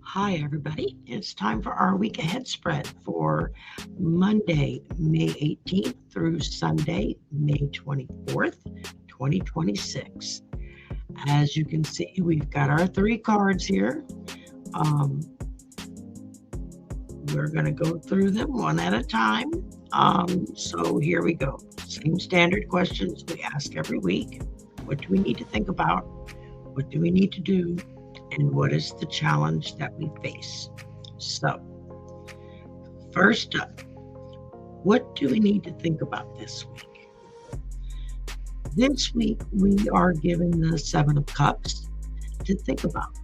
Hi, everybody. It's time for our week ahead spread for Monday, May 18th through Sunday, May 24th, 2026. As you can see, we've got our three cards here. Um, we're going to go through them one at a time. So here we go. Same standard questions we ask every week. What do we need to think about? What do we need to do? And what is the challenge that we face? So, first up, what do we need to think about this week? This week, we are given the Seven of Cups to think about.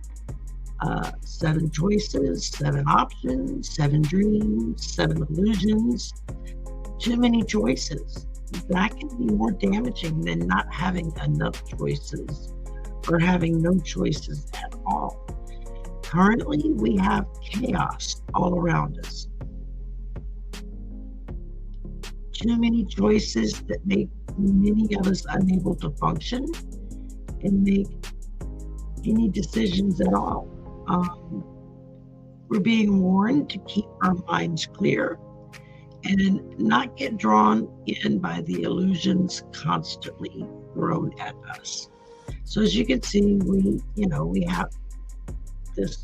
7 choices, 7 options, 7 dreams, 7 illusions. Too many choices. That can be more damaging than not having enough choices or having no choices at all. Currently, we have chaos all around us. Too many choices that make many of us unable to function and make any decisions at all. We're being warned to keep our minds clear and not get drawn in by the illusions constantly thrown at us. So as you can see, we have this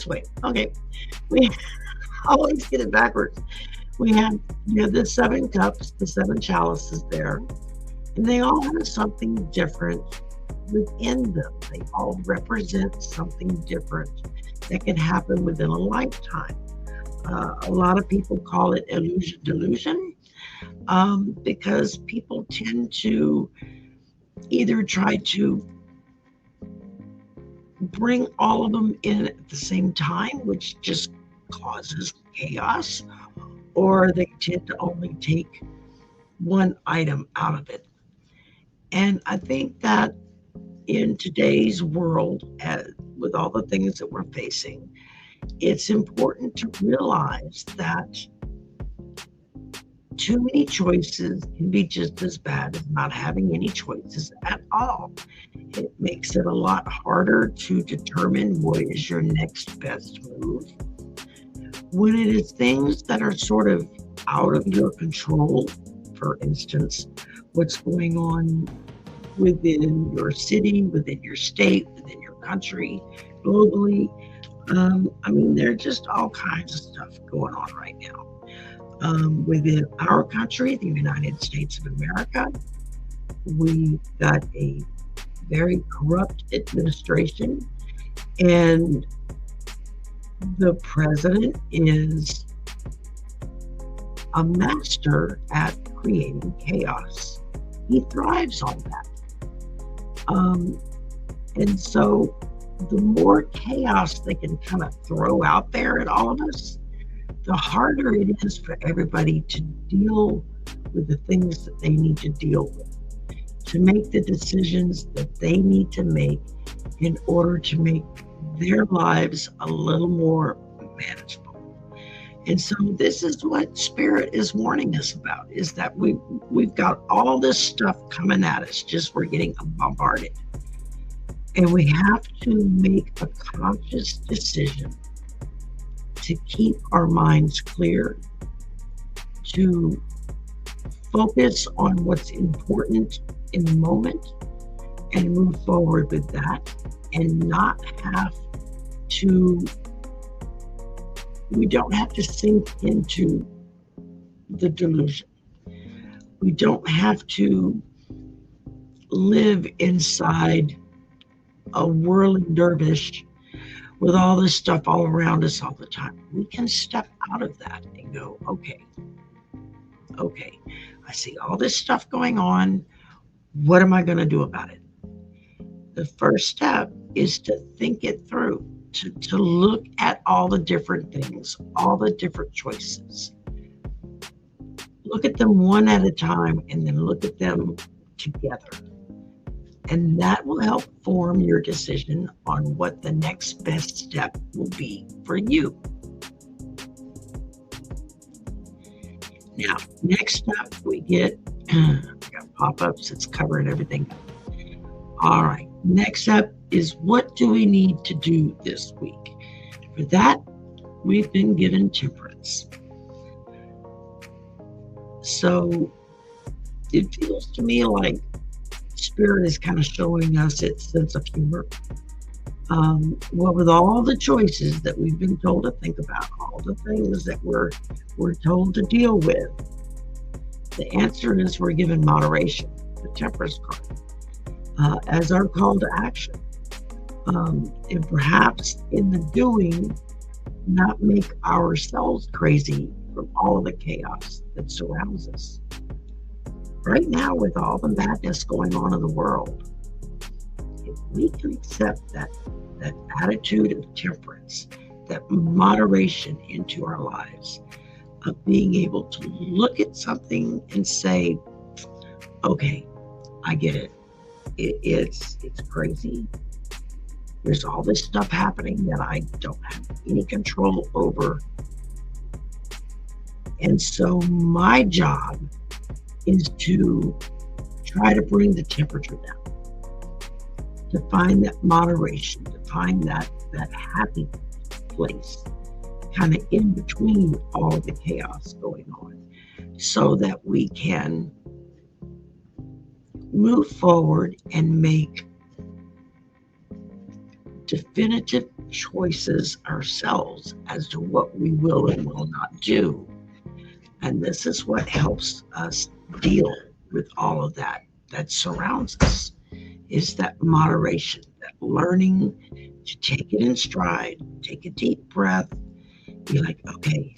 way. Okay, we always get it backwards. We have the 7 cups, the 7 chalices there, and they all have something different within them. They all represent something different that can happen within a lifetime. A lot of people call it illusion delusion because people tend to either try to bring all of them in at the same time, which just causes chaos, or they tend to only take one item out of it. And I think that in today's world, with all the things that we're facing, it's important to realize that too many choices can be just as bad as not having any choices at all. It makes it a lot harder to determine what is your next best move. When it is things that are sort of out of your control, for instance, what's going on within your city, within your state, within your country, globally, there are just all kinds of stuff going on right now. Within our country, the United States of America, we've got a very corrupt administration, and the president is a master at creating chaos. He thrives on that. And so the more chaos they can kind of throw out there at all of us, the harder it is for everybody to deal with the things that they need to deal with, to make the decisions that they need to make in order to make their lives a little more manageable. And so this is what Spirit is warning us about, is that we've got all this stuff coming at us, just we're getting bombarded. And we have to make a conscious decision to keep our minds clear, to focus on what's important in the moment and move forward with that, and not have to, we don't have to sink into the delusion. We don't have to live inside a whirling dervish with all this stuff all around us all the time. We can step out of that and go, okay, I see all this stuff going on. What am I going to do about it? The first step is to think it through, to look at all the different things, all the different choices. Look at them one at a time and then look at them together. And that will help form your decision on what the next best step will be for you. Now, next up, we got pop-ups. It's covering everything. All right. Next up, is what do we need to do this week? For that, we've been given temperance. So it feels to me like Spirit is kind of showing us its sense of humor. Well, with all the choices that we've been told to think about, all the things that we're told to deal with, the answer is we're given moderation, the temperance card, as our call to action. And perhaps in the doing, not make ourselves crazy from all the chaos that surrounds us. Right now, with all the madness going on in the world, if we can accept that attitude of temperance, that moderation into our lives, of being able to look at something and say, okay, I get it. It's crazy. There's all this stuff happening that I don't have any control over. And so my job is to try to bring the temperature down, to find that moderation, to find that happy place, kind of in between all the chaos going on, so that we can move forward and make definitive choices ourselves as to what we will and will not do. And this is what helps us deal with all of that surrounds us, is that moderation, that learning to take it in stride, take a deep breath, be like, okay,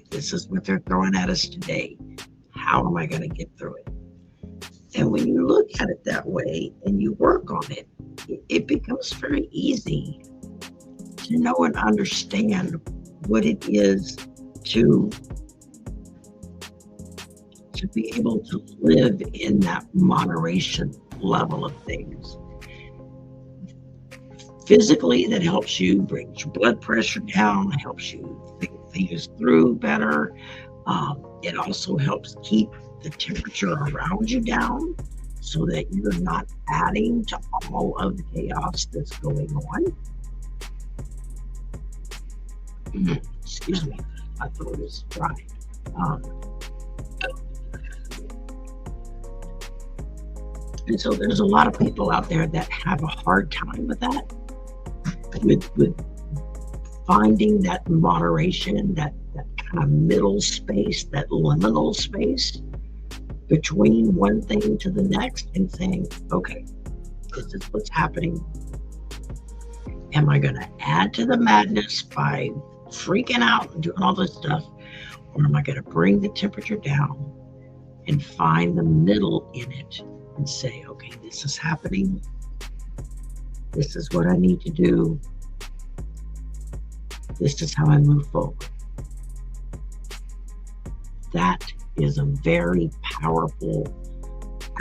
this is what they're throwing at us today. How am I going to get through it? And when you look at it that way and you work on it, it becomes very easy to know and understand what it is to be able to live in that moderation level of things. Physically, that helps you bring your blood pressure down, helps you think things through better. It also helps keep the temperature around you down so that you're not adding to all of the chaos that's going on. Excuse me, my throat is dry. And so there's a lot of people out there that have a hard time with that, with finding that moderation, that kind of middle space, that liminal space between one thing to the next, and saying, okay, this is what's happening. Am I going to add to the madness by freaking out and doing all this stuff? Or am I going to bring the temperature down and find the middle in it and say, okay, this is happening. This is what I need to do. This is how I move forward. That is a very powerful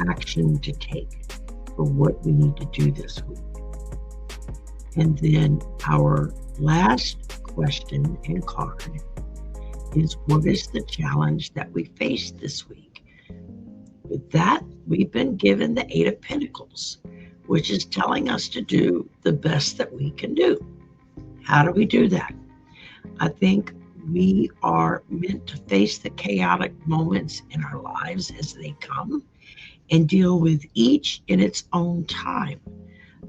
action to take for what we need to do this week. And then our last question and card is, what is the challenge that we face this week? With that, we've been given the 8 of Pentacles, which is telling us to do the best that we can do. How do we do that? I think we are meant to face the chaotic moments in our lives as they come and deal with each in its own time.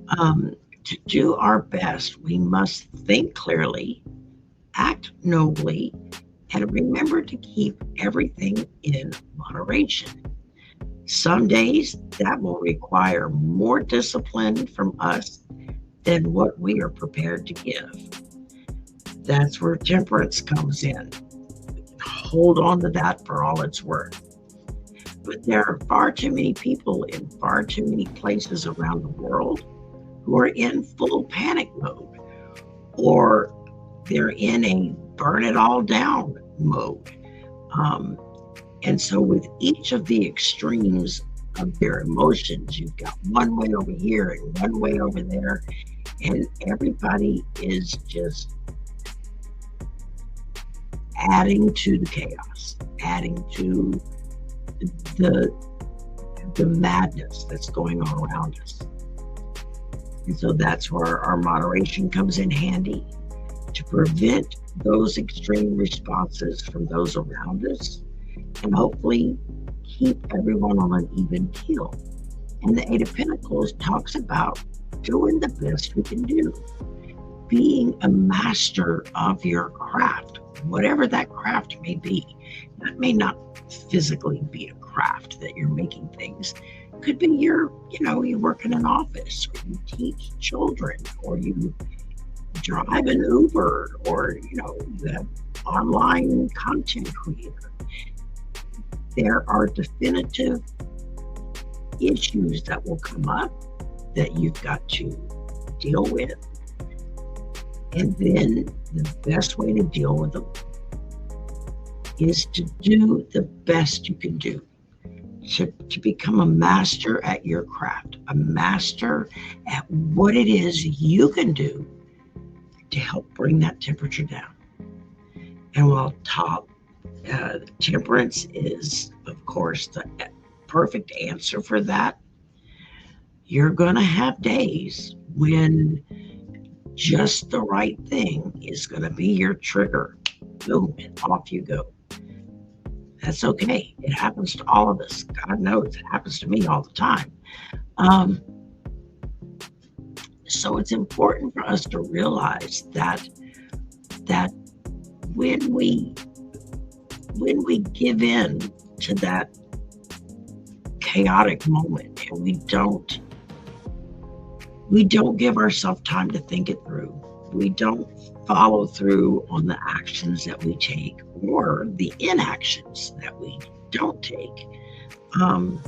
To do our best, we must think clearly, act nobly, and remember to keep everything in moderation. Some days that will require more discipline from us than what we are prepared to give. That's where temperance comes in. We can hold on to that for all it's worth. But there are far too many people in far too many places around the world who are in full panic mode, or they're in a burn it all down mode. And so with each of the extremes of their emotions, you've got one way over here and one way over there, and everybody is just adding to the chaos, adding to the madness that's going on around us. And so that's where our moderation comes in handy, to prevent those extreme responses from those around us, and hopefully keep everyone on an even keel. And the Eight of Pentacles talks about doing the best we can do, being a master of your craft, whatever that craft may be. That may not physically be a craft that you're making things. It could be you work in an office, or you teach children, or you drive an Uber, or you have online content creator. There are definitive issues that will come up that you've got to deal with. And then the best way to deal with them is to do the best you can do, to become a master at your craft, a master at what it is you can do to help bring that temperature down. And while temperance is, of course, the perfect answer for that, you're going to have days when just the right thing is going to be your trigger. Boom, and off you go. That's okay. It happens to all of us. God knows it happens to me all the time. So it's important for us to realize that when we give in to that chaotic moment, and we don't give ourselves time to think it through, we don't follow through on the actions that we take or the inactions that we don't take, and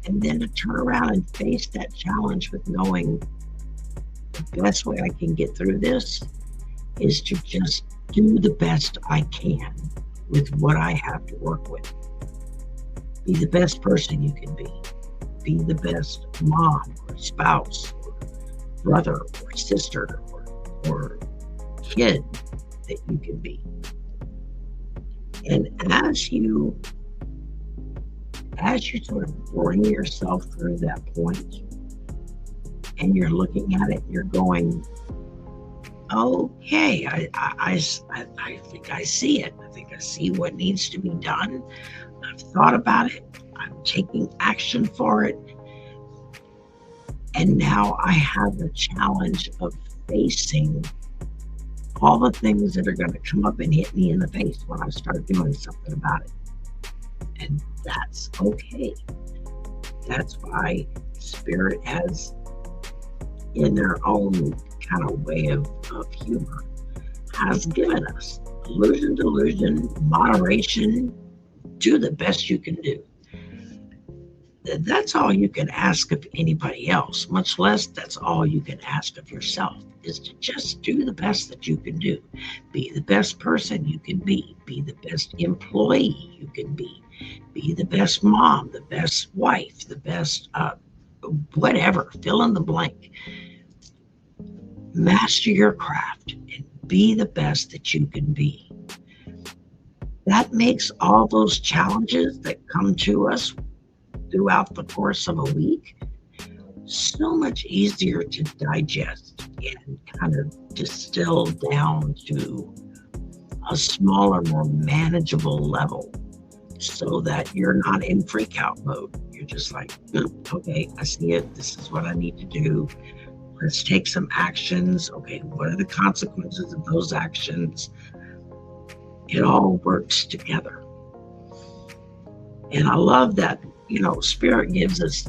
then to turn around and face that challenge with knowing the best way I can get through this is to just do the best I can with what I have to work with. Be the best person you can be. Be the best mom or spouse or brother or sister or kid that you can be. And as you sort of bring yourself through that point, and you're looking at it, you're going, okay, I think I see it. I think I see what needs to be done. I've thought about it. I'm taking action for it. And now I have the challenge of facing all the things that are going to come up and hit me in the face when I start doing something about it. And that's okay. That's why Spirit has, in their own kind of way of humor, has given us illusion, delusion, moderation. Do the best you can do. That's all you can ask of anybody else, much less that's all you can ask of yourself, is to just do the best that you can do. Be the best person you can be. Be the best employee you can be. Be the best mom, the best wife, the best whatever, fill in the blank. Master your craft and be the best that you can be. That makes all those challenges that come to us throughout the course of a week so much easier to digest and kind of distill down to a smaller, more manageable level, so that you're not in freak out mode. You're just like, okay, I see it. This is what I need to do. Let's take some actions. Okay, what are the consequences of those actions? It all works together. And I love that, Spirit gives us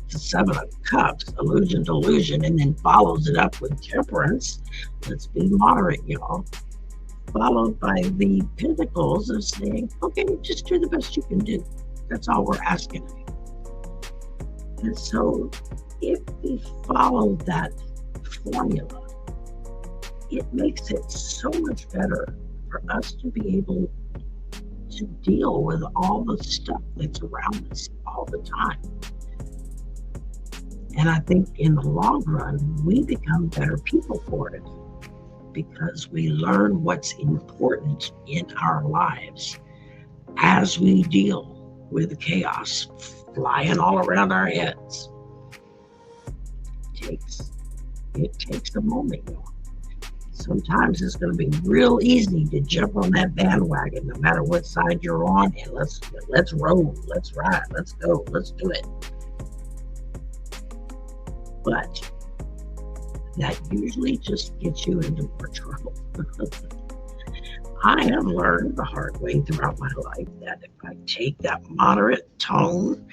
the Seven of Cups, illusion, delusion, and then follows it up with temperance. Let's be moderate, y'all. Followed by the Pentacles of saying, okay, just do the best you can do. That's all we're asking of you. And so if we follow that formula, it makes it so much better for us to be able to deal with all the stuff that's around us all the time. And I think in the long run, we become better people for it, because we learn what's important in our lives as we deal with the chaos flying all around our heads. takes a moment, y'all. Sometimes it's going to be real easy to jump on that bandwagon, no matter what side you're on, and let's roll, let's ride, let's go, let's do it. But that usually just gets you into more trouble. I have learned the hard way throughout my life that if I take that moderate tone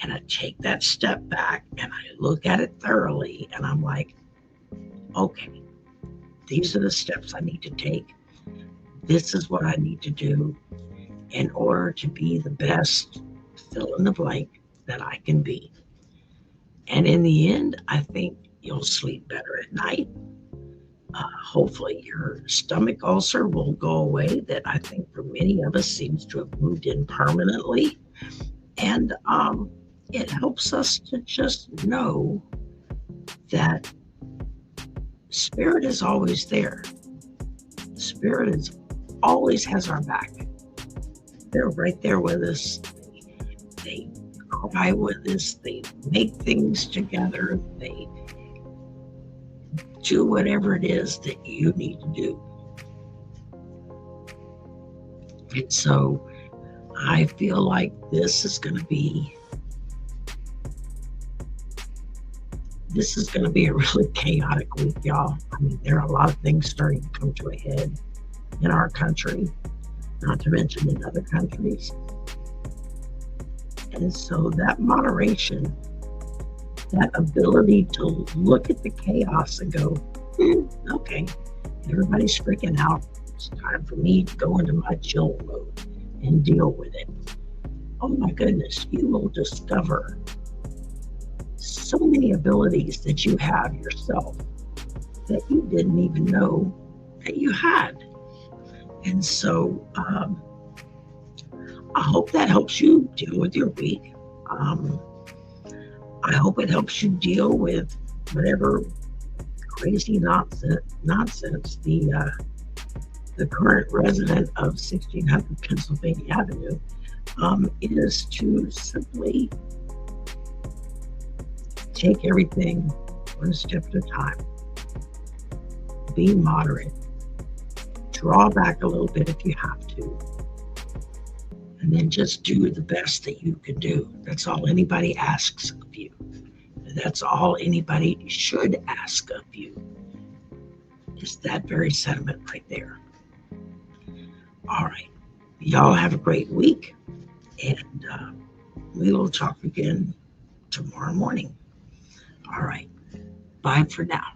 and I take that step back and I look at it thoroughly, and I'm like, okay, these are the steps I need to take. This is what I need to do in order to be the best fill in the blank that I can be. And in the end, I think you'll sleep better at night. Hopefully your stomach ulcer will go away, that I think for many of us seems to have moved in permanently. And it helps us to just know that Spirit is always there. Spirit always has our back. They're right there with us. They cry with us. They make things together. They do whatever it is that you need to do. And so I feel like this is going to be a really chaotic week, y'all. I mean, there are a lot of things starting to come to a head in our country, not to mention in other countries. And so that moderation, that ability to look at the chaos and go, okay, everybody's freaking out. It's time for me to go into my chill mode and deal with it. Oh my goodness, you will discover so many abilities that you have yourself that you didn't even know that you had. And so I hope that helps you deal with your week. I hope it helps you deal with whatever crazy nonsense the current resident of 1600 Pennsylvania Avenue is to simply take everything one step at a time. Be moderate. Draw back a little bit if you have to. And then just do the best that you can do. That's all anybody asks of you. That's all anybody should ask of you. Is that very sentiment right there. All right. Y'all have a great week. And we will talk again tomorrow morning. All right. Bye for now.